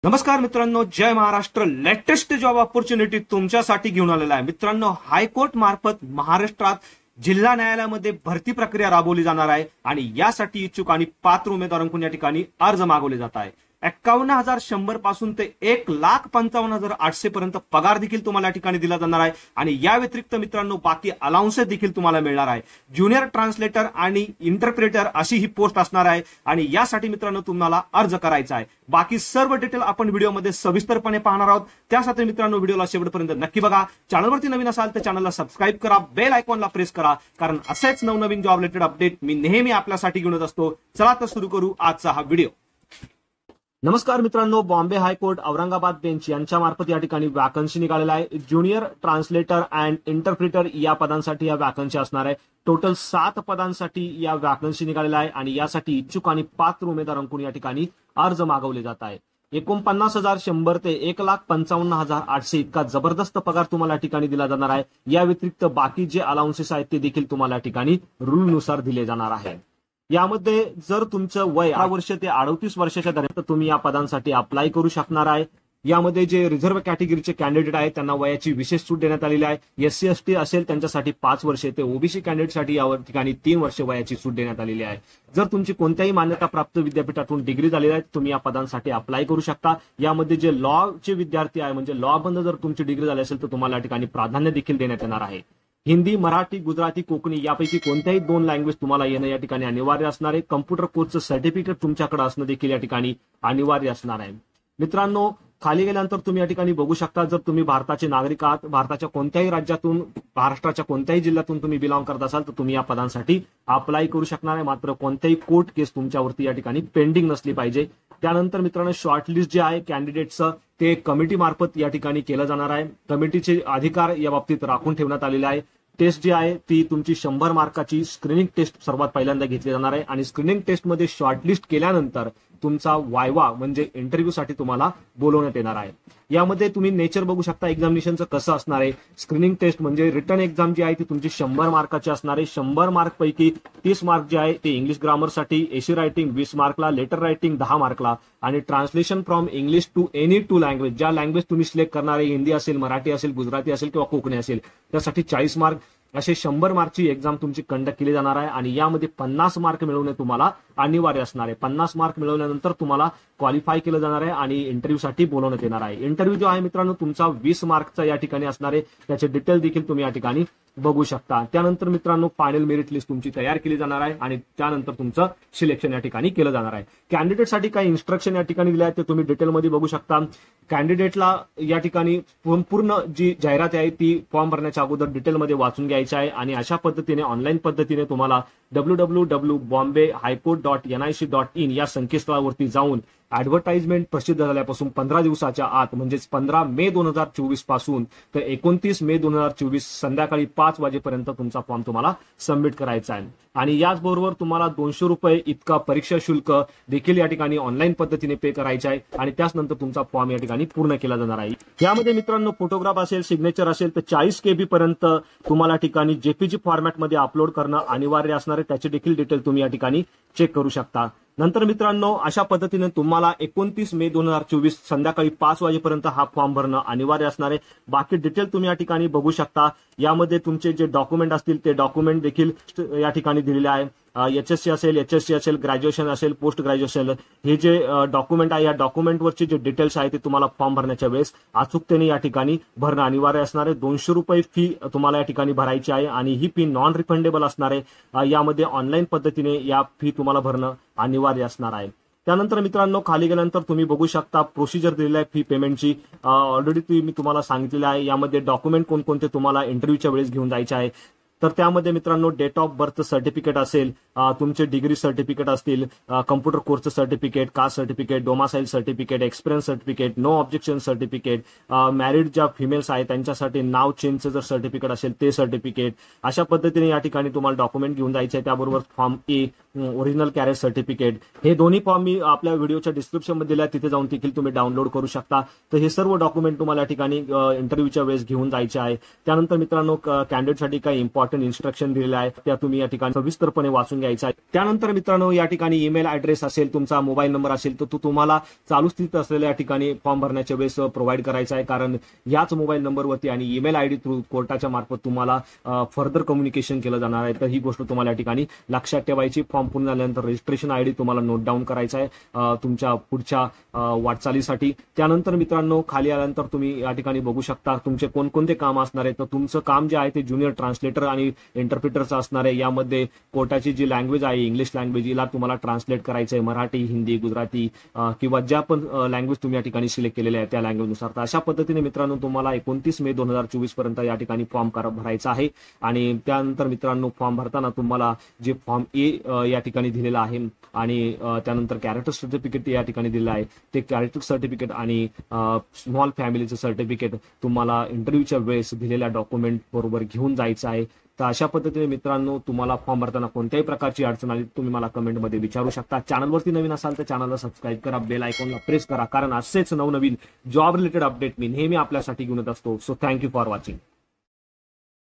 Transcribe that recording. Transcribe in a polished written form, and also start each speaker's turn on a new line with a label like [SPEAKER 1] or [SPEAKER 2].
[SPEAKER 1] नमस्कार मित्रांनो, जय Maharashtra. Latest job opportunity तुमच्यासाठी घेऊन आलेला आहे. मित्रांनो, हायकोर्ट मार्फत महाराष्ट्रात जिल्हा न्यायालयामध्ये भरती प्रक्रिया राबवली जाणार आहे आणि यासाठी इच्छुक आणि पात्र उमेदवारांकडून या ठिकाणी अर्ज मागवले जात आहे. 51,100 पासून ते 1,55,800 पर्यंत पगार देखील तुम्हाला या ठिकाणी दिला जाणार आहे आणि या व्यतिरिक्त मित्रांनो बाकी अलाउन्सेस देखील तुम्हाला मिळणार आहे. ज्युनियर ट्रान्सलेटर आणि इंटरप्रेटर अशी ही पोस्ट असणार आहे आणि यासाठी मित्रांनो तुम्हाला अर्ज करायचा आहे. बाकी सर्व डिटेल आपण व्हिडिओमध्ये सविस्तरपणे पाहणार आहोत. त्यासाठी मित्रांनो व्हिडिओला शेवटपर्यंत नक्की बघा. चॅनलवरती नवीन असाल तर चॅनलला सबस्क्राईब करा, बेल आयकॉनला प्रेस करा, कारण असेच नवनवीन जॉब रिलेटेड अपडेट मी नेहमी आपल्यासाठी घेऊन येत असतो. चला तर सुरू करू आजचा हा व्हिडिओ. नमस्कार मित्रांनो, बॉम्बे हायकोर्ट औरंगाबाद बेंच यांच्या मार्फत या ठिकाणी वॅकन्सी निघालेला आहे. ज्युनियर ट्रान्सलेटर अँड इंटरप्रिटर या पदांसाठी या वॅकन्सी असणार आहे. टोटल 7 पदांसाठी या वॅकन्सी निघालेला आहे आणि यासाठी इच्छुक आणि पात्र उमेदवारांकडून या ठिकाणी अर्ज मागवले जात आहे. 49,100 ते 1,55,800 इतका जबरदस्त पगार तुम्हाला या ठिकाणी दिला जाणार आहे. या व्यतिरिक्त बाकी जे अलाउन्सेस आहेत ते देखील तुम्हाला या ठिकाणी रूलनुसार दिले जाणार आहे. यामध्ये जर तुमचं वय 18 वर्ष ते 38 वर्षाच्या दरम्यान तुम्ही या पदांसाठी अप्लाय करू शकणार आहे. यामध्ये जे रिझर्व्ह कॅटेगरीचे कॅन्डिडेट आहेत त्यांना वयाची विशेष सूट देण्यात आलेली आहे. SC ST असेल त्यांच्यासाठी 5 वर्षे ते OBC कॅन्डिडेटसाठी या ठिकाणी 3 वर्षे वयाची सूट देण्यात आलेली आहे. जर तुमची कोणत्याही मान्यता प्राप्त विद्यापीठातून डिग्री झालेली आहे तुम्ही या पदांसाठी अप्लाय करू शकता. यामध्ये जे लॉचे विद्यार्थी आहे म्हणजे लॉ बंद जर तुमची डिग्री झाली असेल तर तुम्हाला या ठिकाणी प्राधान्य देखील देण्यात येणार आहे. हिंदी, मराठी, गुजराती, कोकणी यापैकी कोणत्याही 2 लँग्वेज तुम्हाला येणं या ठिकाणी अनिवार्य असणार आहे. कम्प्युटर कोर्सचं सर्टिफिकेट तुमच्याकडे असणं देखील या ठिकाणी अनिवार्य असणार आहे. मित्रांनो, खाली गेल्यानंतर तुम्ही या ठिकाणी बघू शकता, जर तुम्ही भारताचे नागरिक आहात, भारताच्या कोणत्याही राज्यातून, महाराष्ट्राच्या कोणत्याही जिल्ह्यातून तुम्ही बिलॉंग करत असाल तर तुम्ही या पदांसाठी अप्लाय करू शकणार आहे. मात्र कोणत्याही कोर्ट केस तुमच्यावरती या ठिकाणी पेंडिंग नसली पाहिजे. त्यानंतर मित्रांनो, शॉर्टलिस्ट जे आहे कॅन्डिडेटचं ते कमिटी मार्फत या ठिकाणी केलं जाणार आहे. कमिटीचे अधिकार या बाबतीत राखून ठेवण्यात आलेले आहे. टेस्ट जी आहे ती तुमची 100 मार्काची स्क्रीनिंग टेस्ट सर्वात पहिल्यांदा घेतली जाणार आहे आणि स्क्रीनिंग टेस्टमध्ये शॉर्टलिस्ट केल्यानंतर तुमचा वायवा म्हणजे इंटरव्ह्यूसाठी तुम्हाला बोलवण्यात येणार आहे. यामध्ये तुम्ही नेचर बघू शकता एक्झामिनेशनचं कसं असणार आहे. स्क्रीनिंग टेस्ट म्हणजे रिटर्न एक्झाम जी आहे ती तुमची 100 मार्काची असणार आहे. 100 मार्क पैकी 30 मार्क जे आहे ते इंग्लिश ग्रामरसाठी, एसी रायटिंग 20 मार्कला, लेटर रायटिंग 10 मार्कला आणि translation from English to any 2 language, ज्या लँग्वेज तुम्ही सिलेक्ट करणार आहे, हिंदी असेल, मराठी असेल, गुजराती असेल किंवा कोकणी असेल, त्यासाठी 40 मार्क असे 100 मार्कची एक्झाम तुमची कंडक्ट केली जाणार आहे आणि यामध्ये 50 मार्क मिळवणे तुम्हाला अनिवार्य असणार आहे. 50 मार्क मिळवल्यानंतर तुम्हाला क्वालिफाय केलं जाणार आहे आणि इंटरव्ह्यूसाठी बोलवण्यात येणार आहे. इंटरव्ह्यू जो आहे मित्रांनो तुमचा 20 मार्कचा या ठिकाणी असणार आहे. त्याचे डिटेल देखील तुम्ही या ठिकाणी बघू शकता. त्यानंतर मित्रांनो फायनल मेरिट लिस्ट तुमची तयार केली जाणार आहे आणि त्यानंतर तुमचं सिलेक्शन या ठिकाणी केलं जाणार आहे. कॅन्डिडेटसाठी काही इन्स्ट्रक्शन या ठिकाणी दिले आहेत ते तुम्ही डिटेलमध्ये बघू शकता. कॅन्डिडेटला या ठिकाणी पूर्ण जी जाहिरात आहे ती फॉर्म भरण्याच्या अगोदर डिटेलमध्ये वाचून घ्यायची आहे आणि अशा पद्धतीने ऑनलाईन पद्धतीने तुम्हाला www.bombehightcourt.nic.in या संकेतस्थळावरती जाऊन ऍडव्हर्टाइजमेंट प्रसिद्ध झाल्यापासून 15 दिवसाच्या आत म्हणजेच 15 मे 2024 पासून तर 29 मे 2024 संध्याकाळी 5 वाजेपर्यंत तुमचा फॉर्म तुम्हाला सबमिट करायचा आहे. आणि याचबरोबर तुम्हाला 200 रुपये इतका परीक्षा शुल्क देखील या ठिकाणी ऑनलाईन पद्धतीने पे करायचे आहे आणि त्याचनंतर तुमचा फॉर्म या ठिकाणी पूर्ण केला जाणार आहे. यामध्ये मित्रांनो फोटोग्राफ असेल, सिग्नेचर असेल तर 40 KB पर्यंत तुम्हाला ठिकाणी JPG फॉर्मॅटमध्ये अपलोड करणं अनिवार्य असणार आहे. त्याची देखील डिटेल तुम्ही या ठिकाणी चेक करू शकता. नंतर मित्रांनो अशा पद्धतीने तुम्हाला 29 मे 2024 संध्याकाळी 5 वाजेपर्यंत हा फॉर्म भरणं अनिवार्य असणार आहे. बाकी डिटेल तुम्ही या ठिकाणी बघू शकता. यामध्ये तुमचे जे डॉक्युमेंट असतील ते डॉक्युमेंट देखील या ठिकाणी दिलेले आहे. HSC असेल, HSC असेल, ग्रॅज्युएशन असेल, पोस्ट ग्रॅज्युएशन, हे जे डॉक्युमेंट आहे या डॉक्युमेंटवरचे जे डिटेल्स आहे ते तुम्हाला फॉर्म भरण्याच्या वेळेस अचूकतेने या ठिकाणी भरणं अनिवार्य असणार आहे. 200 रुपये फी तुम्हाला या ठिकाणी भरायची आहे आणि ही फी नॉन रिफंडेबल असणार आहे. यामध्ये ऑनलाईन पद्धतीने या फी तुम्हाला भरणं अनिवार्य असणार आहे. त्यानंतर मित्रांनो खाली गेल्यानंतर तुम्ही बघू शकता प्रोसिजर दिलेली आहे फी पेमेंटची. ऑलरेडी मी तुम्हाला सांगितलेलं आहे. यामध्ये डॉक्युमेंट कोणकोणते तुम्हाला इंटरव्ह्यूच्या वेळेस घेऊन जायचे आहे तर त्यामध्ये मित्रांनो डेट ऑफ बर्थ सर्टिफिकेट असेल, तुमचे डिग्री सर्टिफिकेट असतील, कम्प्युटर कोर्सचं certificate, caste certificate, domicile certificate, experience certificate, no objection certificate, married ज्या फिमेल्स आहेत त्यांच्यासाठी नाव चेंजचं जर सर्टिफिकेट असेल ते सर्टिफिकेट, अशा पद्धतीने या ठिकाणी तुम्हाला डॉक्युमेंट घेऊन जायचे आहे. त्याबरोबर form A, original carriage certificate, हे दोन्ही फॉर्म मी आपल्या व्हिडिओच्या डिस्क्रिप्शन मध्ये दिले आहे, तिथे जाऊन देखील तुम्ही डाउनलोड करू शकता. तर हे सर्व डॉक्युमेंट तुम्हाला या ठिकाणी इंटरव्ह्यूच्या वेळेस घेऊन जायचे आहे. त्यानंतर मित्रांनो कॅन्डिडेटसाठी काही इम्पॉर्टंट इन्स्ट्रक्शन दिलेले आहेत, त्या तुम्ही या ठिकाणी सविस्तरपणे वाचून घ्यायचा आहे. त्यानंतर मित्रांनो या ठिकाणी ईमेल ऍड्रेस असेल, तुमचा मोबाईल नंबर असेल, तर तो तुम्हाला चालू स्थितीत असलेल्या या ठिकाणी फॉर्म भरण्याच्या वेळेस प्रोव्हाइड करायचा आहे. कारण याच मोबाईल नंबरवरती आणि ईमेल आयडी थ्रू कोर्टाच्या मार्फत तुम्हाला फर्दर कम्युनिकेशन केलं जाणार आहे. तर ही गोष्ट तुम्हाला या ठिकाणी लक्षात ठेवायची. फॉर्म पूर्ण झाल्यानंतर रजिस्ट्रेशन आयडी तुम्हाला नोट डाऊन करायचा आहे तुमच्या पुढच्या वाटचालीसाठी. त्यानंतर मित्रांनो खाली आल्यानंतर तुम्ही या ठिकाणी बघू शकता तुमचे कोणकोणते काम असणार आहे. तर तुमचं काम जे आहे ते ज्युनियर ट्रान्सलेटर आणि इंटरप्रिटरचं असणार आहे. यामध्ये कोर्टाची जी लँग्वेज आहे इंग्लिश लँग्वेज, हिला तुम्हाला ट्रान्सलेट करायचं आहे. मराठी, हिंदी, गुजराती किंवा ज्या पण लँग्वेज तुम्ही या ठिकाणी सिलेक्ट केलेल्या आहे त्या लँग्वेजनुसार. तर अशा पद्धतीने मित्रांनो तुम्हाला 29 मे 2024 पर्यंत या ठिकाणी फॉर्म भरायचा आहे. आणि त्यानंतर मित्रांनो फॉर्म भरताना तुम्हाला जे फॉर्म ए या ठिकाणी दिलेला आहे आणि त्यानंतर कॅरेक्टर सर्टिफिकेट या ठिकाणी दिलेलं आहे, ते कॅरेक्टर सर्टिफिकेट आणि स्मॉल फॅमिलीचं सर्टिफिकेट तुम्हाला इंटरव्ह्यूच्या वेळेस दिलेल्या डॉक्युमेंट बरोबर घेऊन जायचं आहे. तर अशा पद्धतीने मित्रांनो तुम्हाला फॉर्म भरताना कोणत्याही प्रकारची अडचण आली तुम्ही मला कमेंटमध्ये विचारू शकता. चॅनलवरती नवीन असाल तर चॅनलला सबस्क्राईब करा, बेल आयकॉनला प्रेस करा, कारण असेच नवनवीन जॉब रिलेटेड अपडेट मी नेहमी आपल्यासाठी घेऊन येत असतो. So thank you for watching.